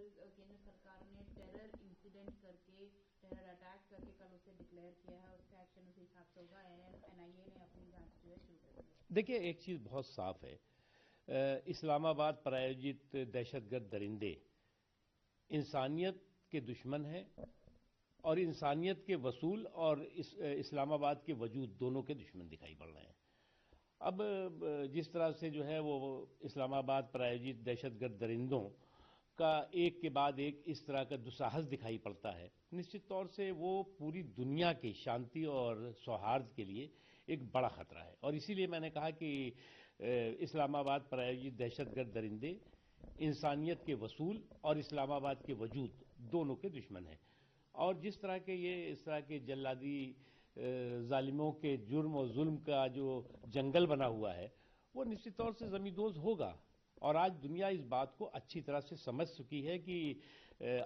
कल केंद्र सरकार ने टेरर इंसिडेंट करके, टेरर अटैक करके कल उसे डिक्लेयर किया है, उसका एक्शन उसी हिसाब से होगा। एनआईए ने अपनी जांच जो है शुरू कर दी है। देखिए, एक चीज बहुत साफ है, इस्लामाबाद प्रायोजित दहशतगर्द दरिंदे इंसानियत के दुश्मन हैं और इंसानियत के वसूल और इस्लामाबाद के वजूद दोनों के दुश्मन दिखाई पड़ रहे हैं। अब जिस तरह से जो है वो इस्लामाबाद प्रायोजित दहशतगर्द दरिंदों का एक के बाद एक इस तरह का दुस्साहस दिखाई पड़ता है, निश्चित तौर से वो पूरी दुनिया की शांति और सौहार्द के लिए एक बड़ा खतरा है। और इसीलिए मैंने कहा कि इस्लामाबाद प्रायोजित दहशतगर्द दरिंदे इंसानियत के वसूल और इस्लामाबाद के वजूद दोनों के दुश्मन हैं। और जिस तरह के ये इस तरह के जल्लादी जालिमों के जुर्म और जुल्म का जो जंगल बना हुआ है वो निश्चित तौर से जमींदोज होगा। और आज दुनिया इस बात को अच्छी तरह से समझ चुकी है कि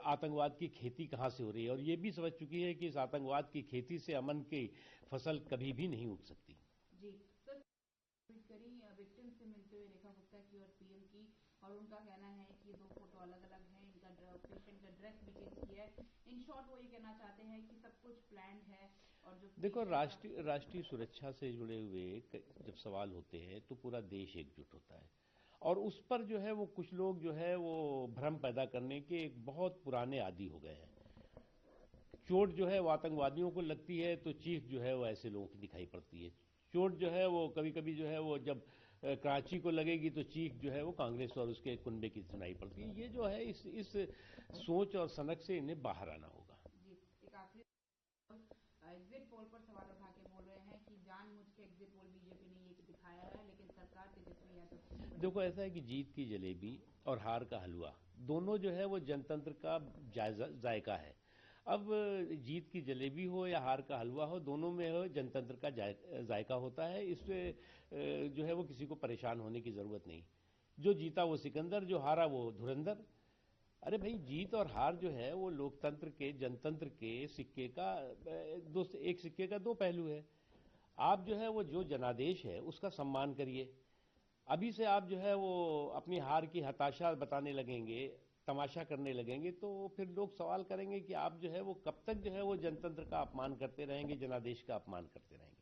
आतंकवाद की खेती कहां से हो रही है, और ये भी समझ चुकी है कि इस आतंकवाद की खेती से अमन की फसल कभी भी नहीं उग सकती। जी सर, करी विक्टिम से मिलते हुए रेखा गुप्ता की और पीएम की, और उनका कहना है कि दो फोटो अलग अलग हैं, इनका पेशेंट का ड्रेस भी चेंज किया है। इन शॉर्ट वो ये कहना चाहते हैं कि सब कुछ प्लान्ड है। और जो देखो, राष्ट्रीय सुरक्षा से जुड़े हुए जब सवाल होते हैं तो पूरा देश एकजुट होता है, और उस पर जो है वो कुछ लोग जो है वो भ्रम पैदा करने के एक बहुत पुराने आदी हो गए हैं। चोट जो है वो आतंकवादियों को लगती है तो चीख जो है वो ऐसे लोगों की दिखाई पड़ती है। चोट जो है वो कभी कभी जो है वो जब कराची को लगेगी तो चीख जो है वो कांग्रेस और उसके कुनबे की सुनाई पड़ती है। ये जो है इस सोच और सनक से इन्हें बाहर आना होगा। जी, एक आखिरी एग्जिट पोल पर सवाल उठा के बोल रहे हैं कि जानबूझ के एग्जिट पोल बीजेपी ने ये दिखाया है, लेकिन सरकार तेजस्वी यादव। देखो, ऐसा है कि जीत की जलेबी और हार का हलवा दोनों जो है वो जनतंत्र का जायका है। अब जीत की जलेबी हो या हार का हलवा हो, दोनों में हो जनतंत्र का जायका होता है। इसमें जो है वो किसी को परेशान होने की जरूरत नहीं। जो जीता वो सिकंदर, जो हारा वो धुरंधर। अरे भाई, जीत और हार जो है वो लोकतंत्र के, जनतंत्र के सिक्के का एक सिक्के का दो पहलू है। आप जो है वो जो जनादेश है उसका सम्मान करिए। अभी से आप जो है वो अपनी हार की हताशा बताने लगेंगे, तमाशा करने लगेंगे, तो फिर लोग सवाल करेंगे कि आप जो है वो कब तक जो है वो जनतंत्र का अपमान करते रहेंगे, जनादेश का अपमान करते रहेंगे।